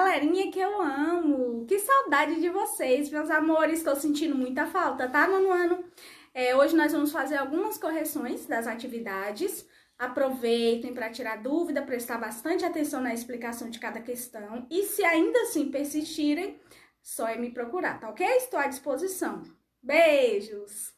galerinha que eu amo. Que saudade de vocês, meus amores. Estou sentindo muita falta, tá, nono ano? Hoje nós vamos fazer algumas correções das atividades. Aproveitem para tirar dúvida, prestar bastante atenção na explicação de cada questão. E se ainda assim persistirem, só é me procurar, tá ok? Estou à disposição. Beijos!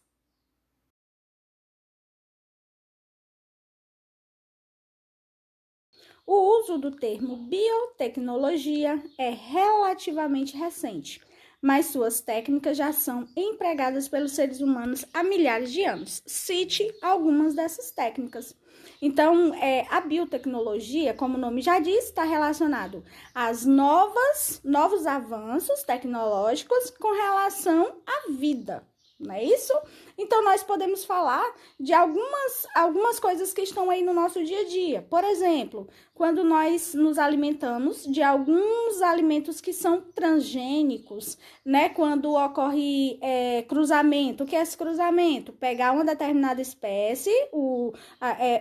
O uso do termo biotecnologia é relativamente recente, mas suas técnicas já são empregadas pelos seres humanos há milhares de anos. Cite algumas dessas técnicas. Então, a biotecnologia, como o nome já diz, está relacionado às novos avanços tecnológicos com relação à vida. Não é isso? Então, nós podemos falar de algumas coisas que estão aí no nosso dia a dia. Por exemplo, quando nós nos alimentamos de alguns alimentos que são transgênicos, né? Quando ocorre cruzamento. O que é esse cruzamento? Pegar uma determinada espécie,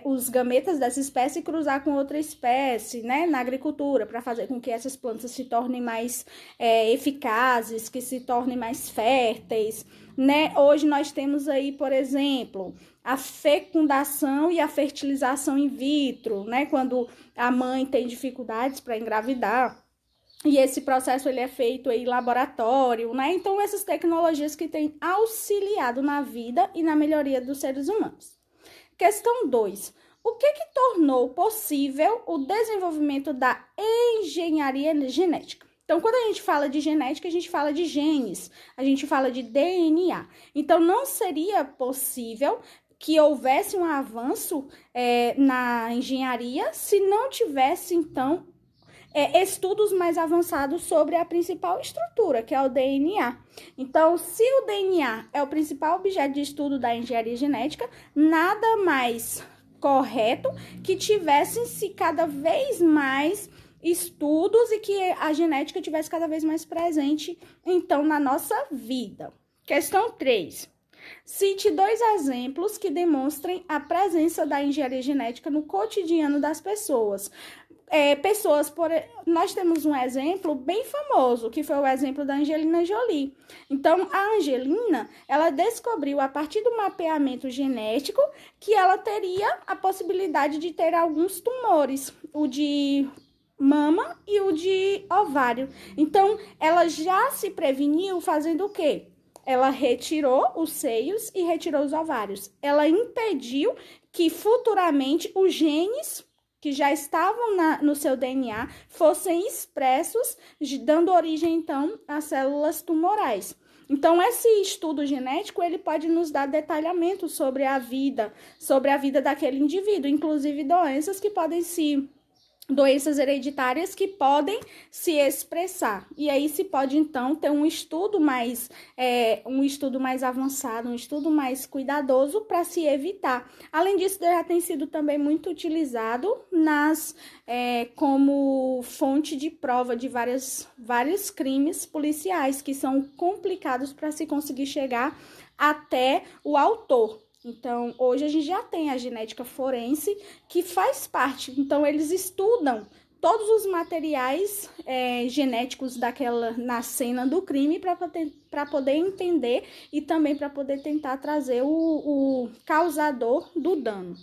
os gametas dessa espécie e cruzar com outra espécie, né? Na agricultura, para fazer com que essas plantas se tornem mais eficazes, que se tornem mais férteis. Né? Hoje nós temos aí, por exemplo, a fecundação e a fertilização in vitro, né? Quando a mãe tem dificuldades para engravidar. E esse processo ele é feito em laboratório, né? Então, essas tecnologias que têm auxiliado na vida e na melhoria dos seres humanos. Questão 2. O que tornou possível o desenvolvimento da engenharia genética? Então, quando a gente fala de genética, a gente fala de genes, a gente fala de DNA. Então, não seria possível que houvesse um avanço na engenharia se não tivesse, então, estudos mais avançados sobre a principal estrutura, que é o DNA. Então, se o DNA é o principal objeto de estudo da engenharia genética, nada mais correto que tivessem-se cada vez mais estudos e que a genética tivesse cada vez mais presente, então, na nossa vida. Questão 3. Cite 2 exemplos que demonstrem a presença da engenharia genética no cotidiano das pessoas. Nós temos um exemplo bem famoso, que foi o exemplo da Angelina Jolie. Então, a Angelina, ela descobriu a partir do mapeamento genético que ela teria a possibilidade de ter alguns tumores, o de mama e o de ovário. Então, ela já se preveniu fazendo o quê? Ela retirou os seios e retirou os ovários. Ela impediu que futuramente os genes que já estavam no seu DNA fossem expressos, dando origem, então, às células tumorais. Então, esse estudo genético, ele pode nos dar detalhamento sobre a vida daquele indivíduo, inclusive doenças hereditárias que podem se expressar. E aí se pode, então, ter um estudo mais avançado, um estudo mais cuidadoso para se evitar. Além disso, já tem sido também muito utilizado como fonte de prova de vários crimes policiais que são complicados para se conseguir chegar até o autor. Então, hoje a gente já tem a genética forense que faz parte. Então, eles estudam todos os materiais genéticos na cena do crime para poder entender e também para poder tentar trazer o causador do dano.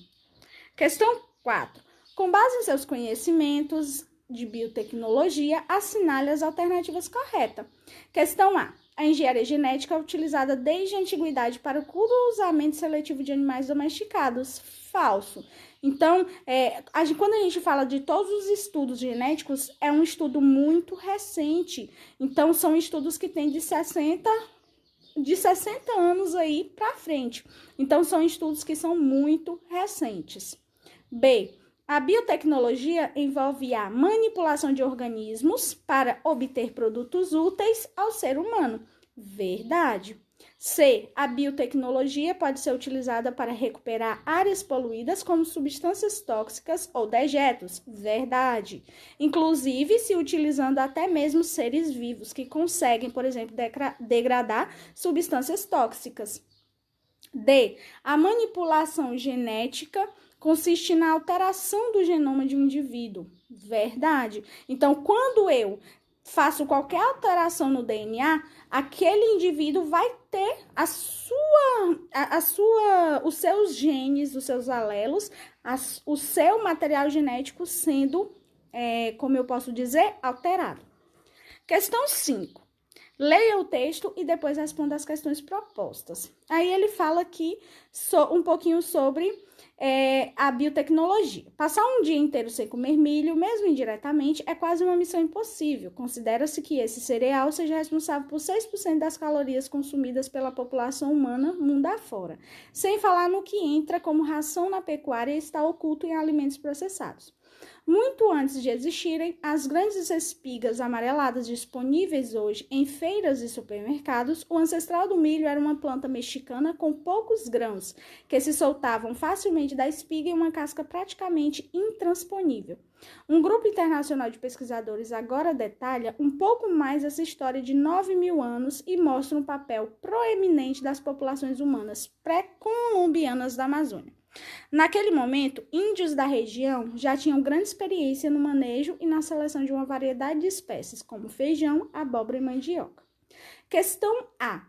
Questão 4. Com base em seus conhecimentos de biotecnologia, assinale as alternativas corretas. Questão A. A engenharia genética é utilizada desde a antiguidade para o cruzamento seletivo de animais domesticados. Falso. Então, quando a gente fala de todos os estudos genéticos, é um estudo muito recente. Então, são estudos que têm de 60 anos aí para frente. Então, são estudos que são muito recentes. B. A biotecnologia envolve a manipulação de organismos para obter produtos úteis ao ser humano. Verdade. C. A biotecnologia pode ser utilizada para recuperar áreas poluídas como substâncias tóxicas ou dejetos. Verdade. Inclusive, se utilizando até mesmo seres vivos que conseguem, por exemplo, degradar substâncias tóxicas. D. A manipulação genética consiste na alteração do genoma de um indivíduo. Verdade. Então, quando eu faço qualquer alteração no DNA, aquele indivíduo vai ter os seus genes, os seus alelos, o seu material genético sendo, como eu posso dizer, alterado. Questão 5. Leia o texto e depois responda as questões propostas. Aí ele fala aqui um pouquinho sobre a biotecnologia. Passar um dia inteiro sem comer milho, mesmo indiretamente, é quase uma missão impossível. Considera-se que esse cereal seja responsável por 6% das calorias consumidas pela população humana mundo afora, sem falar no que entra como ração na pecuária e está oculto em alimentos processados. Muito antes de existirem, as grandes espigas amareladas disponíveis hoje em feiras e supermercados, o ancestral do milho era uma planta mexicana com poucos grãos, que se soltavam facilmente da espiga em uma casca praticamente intransponível. Um grupo internacional de pesquisadores agora detalha um pouco mais essa história de 9.000 anos e mostra um papel proeminente das populações humanas pré-colombianas da Amazônia. Naquele momento, índios da região já tinham grande experiência no manejo e na seleção de uma variedade de espécies, como feijão, abóbora e mandioca. Questão A.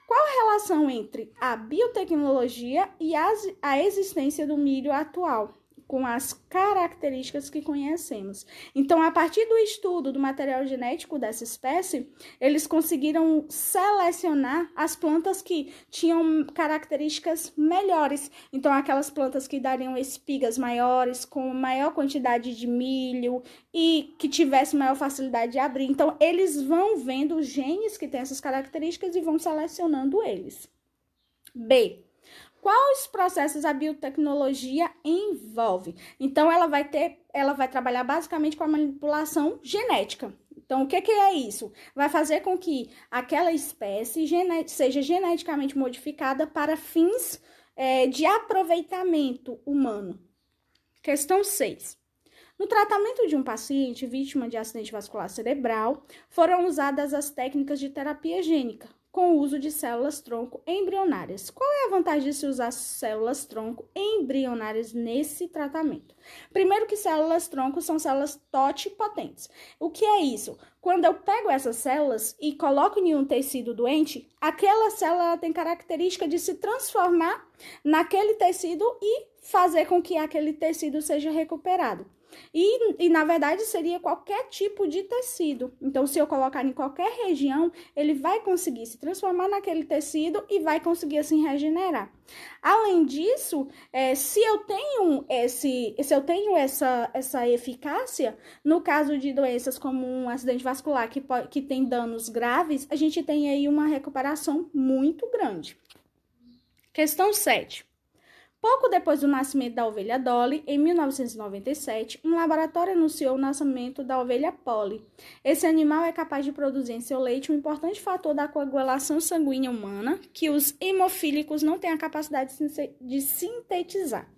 Qual a relação entre a biotecnologia e a existência do milho atual, com as características que conhecemos? Então, a partir do estudo do material genético dessa espécie, eles conseguiram selecionar as plantas que tinham características melhores. Então, aquelas plantas que dariam espigas maiores, com maior quantidade de milho e que tivesse maior facilidade de abrir. Então, eles vão vendo os genes que têm essas características e vão selecionando eles. B. Quais processos a biotecnologia envolve? Então, ela vai trabalhar basicamente com a manipulação genética. Então, o que é isso? Vai fazer com que aquela espécie seja geneticamente modificada para fins de aproveitamento humano. Questão 6. No tratamento de um paciente vítima de acidente vascular cerebral, foram usadas as técnicas de terapia gênica, com o uso de células-tronco embrionárias. Qual é a vantagem de se usar células-tronco embrionárias nesse tratamento? Primeiro que células-tronco são células totipotentes. O que é isso? Quando eu pego essas células e coloco em um tecido doente, aquela célula tem característica de se transformar naquele tecido e fazer com que aquele tecido seja recuperado. E, na verdade, seria qualquer tipo de tecido. Então, se eu colocar em qualquer região, ele vai conseguir se transformar naquele tecido e vai conseguir, assim, regenerar. Além disso, se eu tenho essa eficácia, no caso de doenças como um acidente vascular que tem danos graves, a gente tem aí uma recuperação muito grande. Questão 7. Pouco depois do nascimento da ovelha Dolly, em 1997, um laboratório anunciou o nascimento da ovelha Polly. Esse animal é capaz de produzir em seu leite um importante fator da coagulação sanguínea humana, que os hemofílicos não têm a capacidade de sintetizar.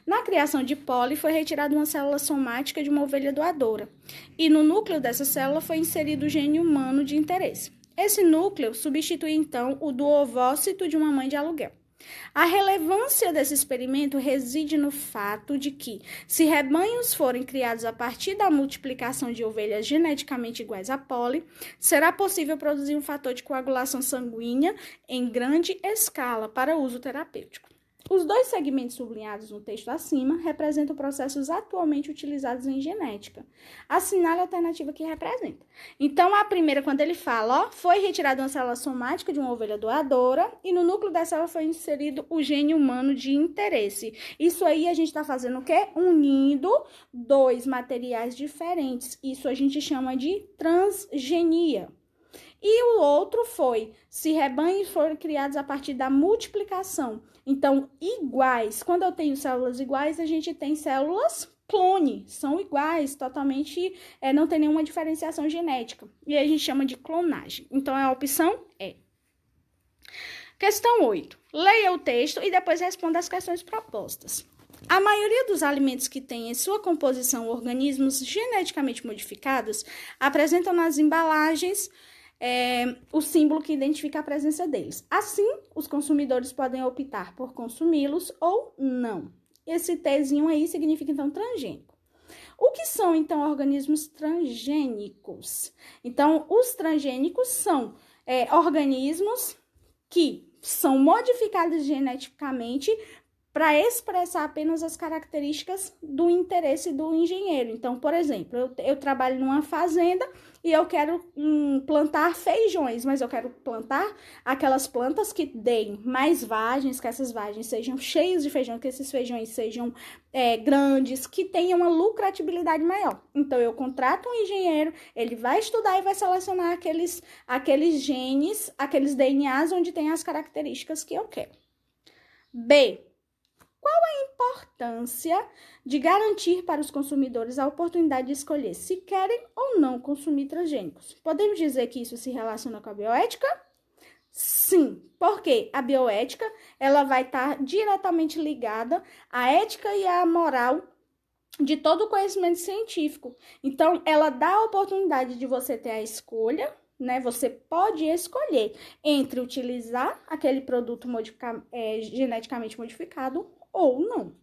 Na criação de Polly, foi retirada uma célula somática de uma ovelha doadora, e no núcleo dessa célula foi inserido o gene humano de interesse. Esse núcleo substitui, então, o do ovócito de uma mãe de aluguel. A relevância desse experimento reside no fato de que, se rebanhos forem criados a partir da multiplicação de ovelhas geneticamente iguais a Polly, será possível produzir um fator de coagulação sanguínea em grande escala para uso terapêutico. Os dois segmentos sublinhados no texto acima representam processos atualmente utilizados em genética. Assinale a alternativa que representa. Então, a primeira, quando ele fala, foi retirada uma célula somática de uma ovelha doadora e no núcleo dessa célula foi inserido o gene humano de interesse. Isso aí a gente está fazendo o quê? Unindo dois materiais diferentes. Isso a gente chama de transgenia. E o outro foi, se rebanhos forem criados a partir da multiplicação. Então, iguais. Quando eu tenho células iguais, a gente tem células clone. São iguais, totalmente, não tem nenhuma diferenciação genética. E aí a gente chama de clonagem. Então, a opção é. Questão 8. Leia o texto e depois responda as questões propostas. A maioria dos alimentos que têm em sua composição organismos geneticamente modificados apresentam nas embalagens o símbolo que identifica a presença deles. Assim, os consumidores podem optar por consumi-los ou não. Esse Tzinho aí significa, então, transgênico. O que são, então, organismos transgênicos? Então, os transgênicos são organismos que são modificados geneticamente para expressar apenas as características do interesse do engenheiro. Então, por exemplo, eu trabalho numa fazenda e eu quero plantar feijões, mas eu quero plantar aquelas plantas que deem mais vagens, que essas vagens sejam cheias de feijão, que esses feijões sejam grandes, que tenham uma lucratibilidade maior. Então, eu contrato um engenheiro, ele vai estudar e vai selecionar aqueles genes, aqueles DNAs onde tem as características que eu quero. B. Importância de garantir para os consumidores a oportunidade de escolher se querem ou não consumir transgênicos. Podemos dizer que isso se relaciona com a bioética? Sim, porque a bioética ela vai estar diretamente ligada à ética e à moral de todo o conhecimento científico. Então, ela dá a oportunidade de você ter a escolha, né? Você pode escolher entre utilizar aquele produto geneticamente modificado ou não.